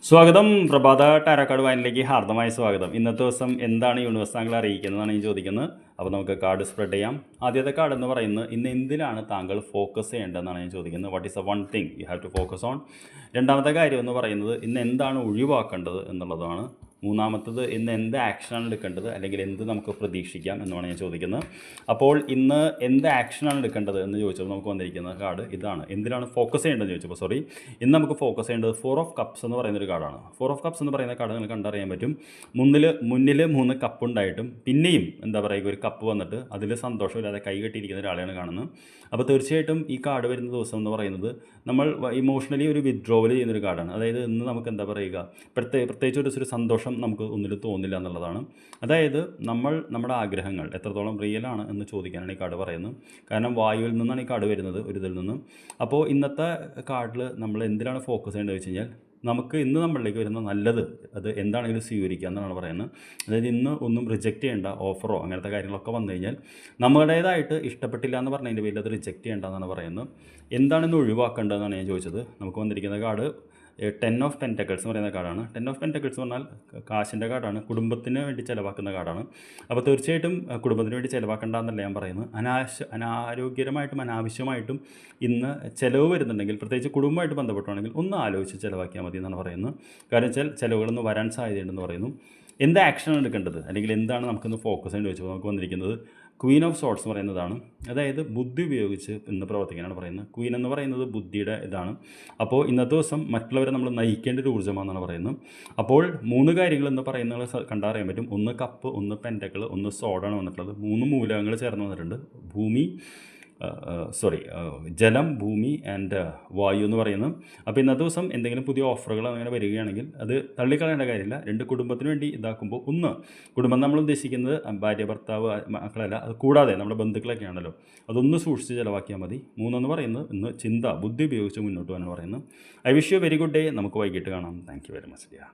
സ്വാഗതം. പ്രഭാത ടാരോക്കാർഡ് വായനയിലേക്ക് ഹാർദമായ സ്വാഗതം. ഇന്നത്തെ ദിവസം എന്താണ് യൂണിവേഴ്സ് താങ്കൾ അറിയിക്കുന്നതാണ് ഞാൻ ചോദിക്കുന്നത്. അപ്പോൾ നമുക്ക് കാർഡ് സ്പ്രെഡ് ചെയ്യാം. ആദ്യത്തെ കാർഡ് എന്ന് പറയുന്നത് ഇന്ന് എന്തിലാണ് താങ്കൾ ഫോക്കസ് ചെയ്യേണ്ടതെന്നാണ് ഞാൻ ചോദിക്കുന്നത്. What is a one thing you have to focus on. രണ്ടാമത്തെ കാര്യം എന്ന് പറയുന്നത് ഇന്ന് എന്താണ് ഒഴിവാക്കേണ്ടത് എന്നുള്ളതാണ്. മൂന്നാമത്തത് ഇന്ന് എന്ത് ആക്ഷനാണ് എടുക്കേണ്ടത്, അല്ലെങ്കിൽ എന്ത് നമുക്ക് പ്രതീക്ഷിക്കാം എന്നുമാണ് ഞാൻ ചോദിക്കുന്നത്. അപ്പോൾ ഇന്ന് എന്ത് ആക്ഷനാണ് എടുക്കേണ്ടത് എന്ന് ചോദിച്ചപ്പോൾ നമുക്ക് വന്നിരിക്കുന്ന കാർഡ് ഇതാണ്. എന്തിനാണ് ഫോക്കസ് ചെയ്യേണ്ടതെന്ന് ചോദിച്ചപ്പോൾ ഇന്ന് നമുക്ക് ഫോക്കസ് ചെയ്യേണ്ടത് 4 ഓഫ് കപ്സ് എന്ന് പറയുന്നൊരു കാർഡാണ്. 4 ഓഫ് കപ്സ് എന്ന് പറയുന്ന കാർഡ് നിങ്ങൾ കണ്ടറിയാൻ പറ്റും. മുന്നിൽ 3 കപ്പ് ഉണ്ടായിട്ടും പിന്നെയും എന്താ പറയുക, ഒരു കപ്പ് വന്നിട്ട് അതിൽ സന്തോഷമില്ലാതെ കൈ കെട്ടിയിരിക്കുന്ന ഒരാളെയാണ് കാണുന്നത്. അപ്പോൾ തീർച്ചയായിട്ടും ഈ കാർഡ് വരുന്ന ദിവസം എന്ന് പറയുന്നത് നമ്മൾ ഇമോഷണലി ഒരു വിത്ഡ്രോവൽ ചെയ്യുന്നൊരു കാർഡാണ്. അതായത് ഇന്ന് നമുക്ക് എന്താ പറയുക, പ്രത്യേകിച്ച് ഒരു സന്തോഷം നമുക്ക് ഒന്നിലും തോന്നില്ല എന്നുള്ളതാണ്. അതായത് നമ്മുടെ ആഗ്രഹങ്ങൾ എത്രത്തോളം റിയലാണ് എന്ന് ചോദിക്കാനാണ് ഈ കാർഡ് പറയുന്നത്. കാരണം വായുവിൽ നിന്നാണ് ഈ കാർഡ് വരുന്നത്, ഒരു ഇതിൽ നിന്ന്. അപ്പോൾ ഇന്നത്തെ കാർഡിൽ നമ്മൾ എന്തിനാണ് ഫോക്കസ് ചെയ്യേണ്ടത് വെച്ച് കഴിഞ്ഞാൽ, നമുക്ക് ഇന്ന് നമ്മളിലേക്ക് വരുന്ന നല്ലത് അത് എന്താണെങ്കിലും സ്വീകരിക്കുക എന്നാണ് പറയുന്നത്. അതായത് ഇന്ന് ഒന്നും റിജക്റ്റ് ചെയ്യേണ്ട, ഓഫറോ അങ്ങനത്തെ കാര്യങ്ങളൊക്കെ വന്നു കഴിഞ്ഞാൽ നമ്മുടേതായിട്ട് ഇഷ്ടപ്പെട്ടില്ല എന്ന് പറഞ്ഞതിൻ്റെ പേരിൽ അത് റിജക്റ്റ് ചെയ്യേണ്ടതെന്നാണ് പറയുന്നത്. എന്താണെന്ന് ഒഴിവാക്കേണ്ടതെന്നാണ് ഞാൻ ചോദിച്ചത്. നമുക്ക് വന്നിരിക്കുന്ന കാർഡ് 10 ഓഫ് പെൻറ്റക്കിൾസ് എന്ന് പറയുന്ന കാർഡാണ്. 10 ഓഫ് പെൻറ്റക്കിൾസ് എന്ന് പറഞ്ഞാൽ കാശിൻ്റെ കാർഡാണ്, കുടുംബത്തിന് വേണ്ടി ചിലവാക്കുന്ന കാർഡാണ്. അപ്പോൾ തീർച്ചയായിട്ടും കുടുംബത്തിന് വേണ്ടി ചിലവാക്കേണ്ട എന്നല്ല ഞാൻ പറയുന്നത്. അനാരോഗ്യമായിട്ടും അനാവശ്യമായിട്ടും ഇന്ന് ചിലവ് വരുന്നുണ്ടെങ്കിൽ, പ്രത്യേകിച്ച് കുടുംബമായിട്ട് ബന്ധപ്പെട്ടാണെങ്കിൽ ഒന്ന് ആലോചിച്ച് ചിലവാക്കിയാൽ മതി എന്നാണ് പറയുന്നത്. കാരണം വെച്ചാൽ ചിലവുകളൊന്നും വരാൻ സാധ്യതയുണ്ടെന്ന് പറയുന്നു. എന്ത് ആക്ഷനാണ് എടുക്കേണ്ടത്, അല്ലെങ്കിൽ എന്താണ് നമുക്കൊന്ന് ഫോക്കസ് ചെയ്യേണ്ടി വെച്ചപ്പോൾ നമുക്ക് വന്നിരിക്കുന്നത് ക്വീൻ ഓഫ് സോർട്സ് എന്ന് പറയുന്നതാണ്. അതായത് ബുദ്ധി ഉപയോഗിച്ച് ഇന്ന് പ്രവർത്തിക്കാനാണ് പറയുന്നത്. ക്വീൻ എന്ന് പറയുന്നത് ബുദ്ധിയുടെ ഇതാണ്. അപ്പോൾ ഇന്നത്തെ ദിവസം മറ്റുള്ളവരെ നമ്മൾ നയിക്കേണ്ട ഒരു ഊർജ്ജമാണെന്നാണ് പറയുന്നത്. അപ്പോൾ 3 കാര്യങ്ങൾ എന്ന് പറയുന്നത് കണ്ടറിയാൻ പറ്റും. 1 കപ്പ്, 1 പെൻറ്റക്കിൾ, 1 സോഡാണ് വന്നിട്ടുള്ളത്. 3 മൂലകങ്ങൾ ചേർന്ന് വന്നിട്ടുണ്ട്. ജലം, ഭൂമി ആൻഡ് വായു എന്ന് പറയുന്നത്. അപ്പോൾ ഇന്നത്തെ ദിവസം എന്തെങ്കിലും പുതിയ ഓഫറുകൾ അങ്ങനെ വരികയാണെങ്കിൽ അത് തള്ളിക്കളയേണ്ട കാര്യമില്ല. 2 കുടുംബത്തിന് വേണ്ടി ഇതാക്കുമ്പോൾ, കുടുംബം നമ്മൾ ഉദ്ദേശിക്കുന്നത് ഭാര്യ, ഭർത്താവ്, മക്കളല്ല, അത് കൂടാതെ നമ്മുടെ ബന്ധുക്കളൊക്കെ ആണല്ലോ, അതൊന്ന് സൂക്ഷിച്ച് ചിലവാക്കിയാൽ മതി. 3 എന്ന് പറയുന്നത് ഇന്ന് ബുദ്ധി ഉപയോഗിച്ച് മുന്നോട്ട് പോകാനാണ് പറയുന്നത്. I wish you very good day. നമുക്ക് വൈകിട്ട് കാണാം. Thank you very much.